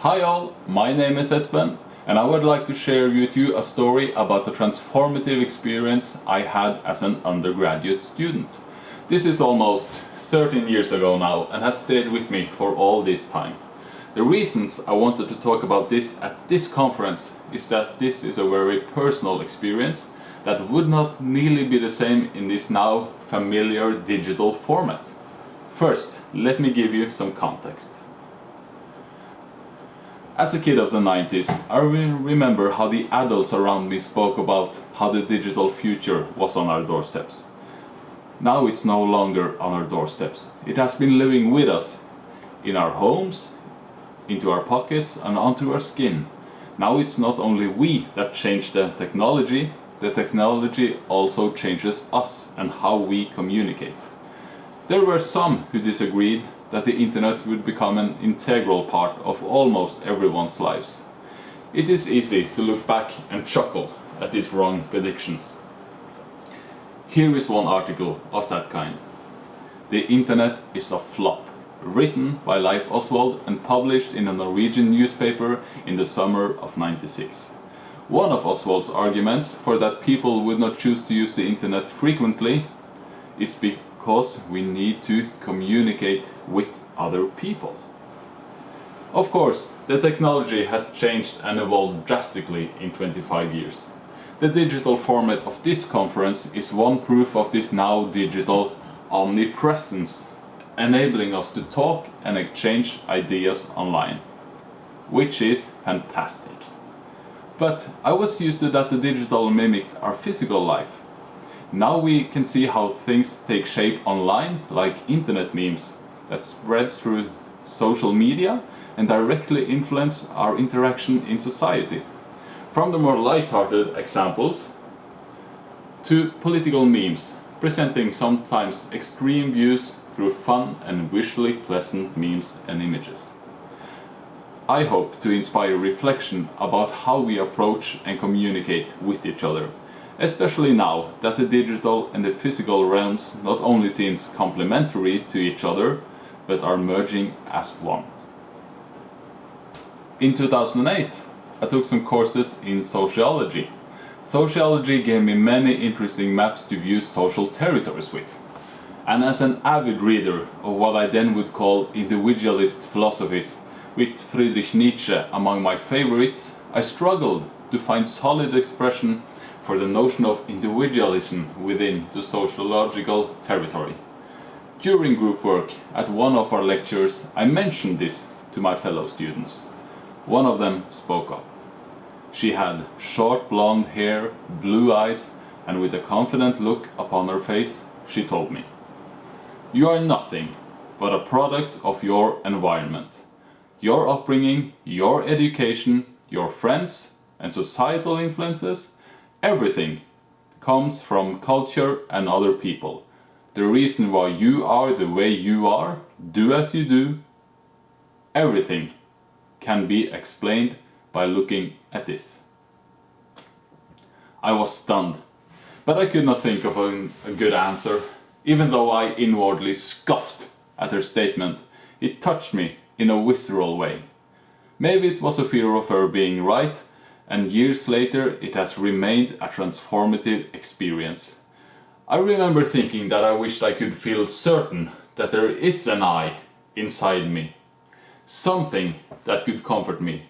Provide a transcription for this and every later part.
Hi all, my name is Espen and I would like to share with you a story about the transformative experience I had as an undergraduate student. This is almost 13 years ago now and has stayed with me for all this time. The reasons I wanted to talk about this at this conference is that this is a very personal experience that would not nearly be the same in this now familiar digital format. First, let me give you some context. As a kid of the 90s, I remember how the adults around me spoke about how the digital future was on our doorsteps. Now it's no longer on our doorsteps. It has been living with us, in our homes, into our pockets and onto our skin. Now it's not only we that change the technology also changes us and how we communicate. There were some who disagreed that the internet would become an integral part of almost everyone's lives. It is easy to look back and chuckle at these wrong predictions. Here is one article of that kind. The internet is a flop, written by Leif Oswald and published in a Norwegian newspaper in the summer of '96. One of Oswald's arguments for that people would not choose to use the internet frequently is because we need to communicate with other people. Of course, the technology has changed and evolved drastically in 25 years. The digital format of this conference is one proof of this now digital omnipresence, enabling us to talk and exchange ideas online, which is fantastic. But I was used to that the digital mimicked our physical life. Now we can see how things take shape online, like internet memes that spreads through social media and directly influence our interaction in society. From the more light-hearted examples to political memes, presenting sometimes extreme views through fun and visually pleasant memes and images. I hope to inspire reflection about how we approach and communicate with each other, especially now that the digital and the physical realms not only seem complementary to each other, but are merging as one. In 2008, I took some courses in sociology. Sociology gave me many interesting maps to view social territories with. And as an avid reader of what I then would call individualist philosophies, with Friedrich Nietzsche among my favorites, I struggled to find solid expression for the notion of individualism within the sociological territory. During group work at one of our lectures, I mentioned this to my fellow students. One of them spoke up. She had short blonde hair, blue eyes, and with a confident look upon her face, she told me, "You are nothing but a product of your environment. Your upbringing, your education, your friends and societal influences, everything comes from culture and other people. The reason why you are the way you are, do as you do, everything can be explained by looking at this." I was stunned, but I could not think of a good answer. Even though I inwardly scoffed at her statement, it touched me in a visceral way. Maybe it was a fear of her being right, and years later it has remained a transformative experience. I remember thinking that I wished I could feel certain that there is an I inside me. Something that could comfort me.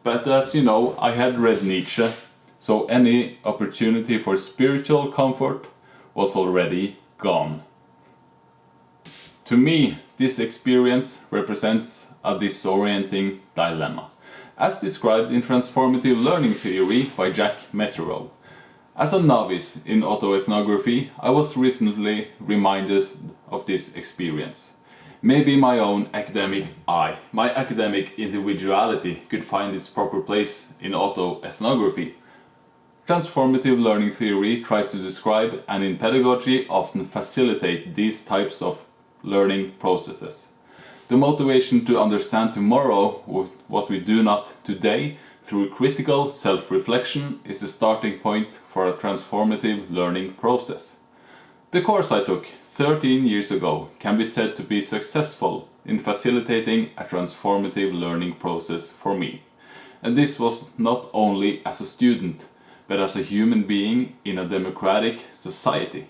But as you know, I had read Nietzsche, so any opportunity for spiritual comfort was already gone. To me, this experience represents a disorienting dilemma, as described in Transformative Learning Theory by Jack Mesereau. As a novice in autoethnography, I was recently reminded of this experience. Maybe my own academic I, my academic individuality, could find its proper place in autoethnography. Transformative learning theory tries to describe and in pedagogy often facilitate these types of learning processes. The motivation to understand tomorrow what we do not today through critical self-reflection is the starting point for a transformative learning process. The course I took 13 years ago can be said to be successful in facilitating a transformative learning process for me. And this was not only as a student, but as a human being in a democratic society.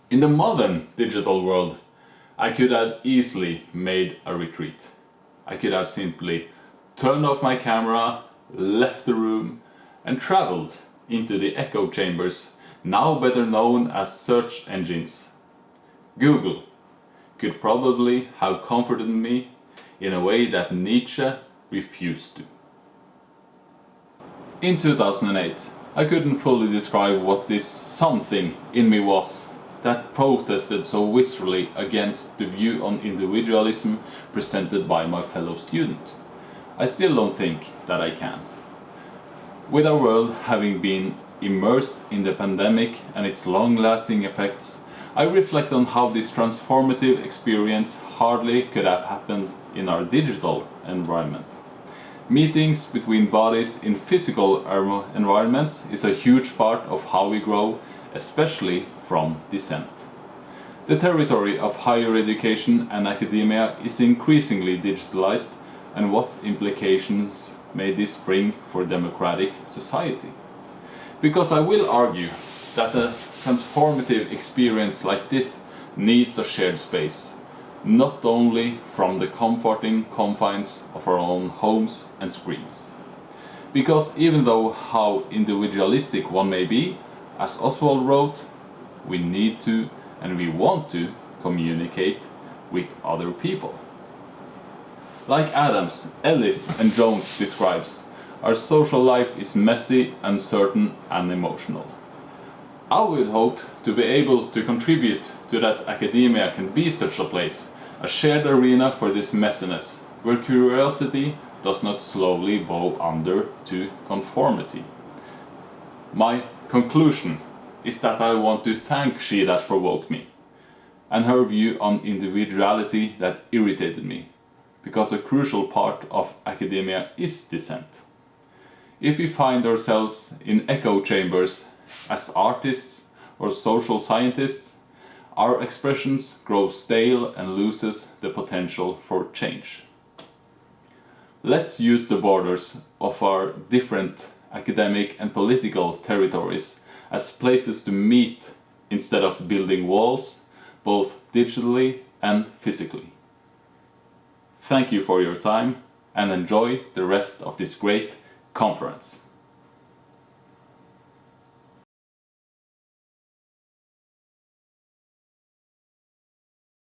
In the modern digital world, I could have easily made a retreat. I could have simply turned off my camera, left the room, and traveled into the echo chambers, now better known as search engines. Google could probably have comforted me in a way that Nietzsche refused to. In 2008, I couldn't fully describe what this something in me was that protested so viscerally against the view on individualism presented by my fellow student. I still don't think that I can. With our world having been immersed in the pandemic and its long-lasting effects, I reflect on how this transformative experience hardly could have happened in our digital environment. Meetings between bodies in physical environments is a huge part of how we grow, especially from dissent. The territory of higher education and academia is increasingly digitalized, and what implications may this bring for democratic society? Because I will argue that a transformative experience like this needs a shared space, not only from the comforting confines of our own homes and screens. Because even though how individualistic one may be, as Oswald wrote, we need to and we want to communicate with other people. Like Adams, Ellis and Jones describes, our social life is messy, uncertain and emotional. I would hope to be able to contribute to that academia can be such a place, a shared arena for this messiness, where curiosity does not slowly bow under to conformity. My conclusion is that I want to thank she that provoked me, and her view on individuality that irritated me, because a crucial part of academia is dissent. If we find ourselves in echo chambers as artists or social scientists, our expressions grow stale and loses the potential for change. Let's use the borders of our different academic and political territories as places to meet instead of building walls, both digitally and physically. Thank you for your time and enjoy the rest of this great conference.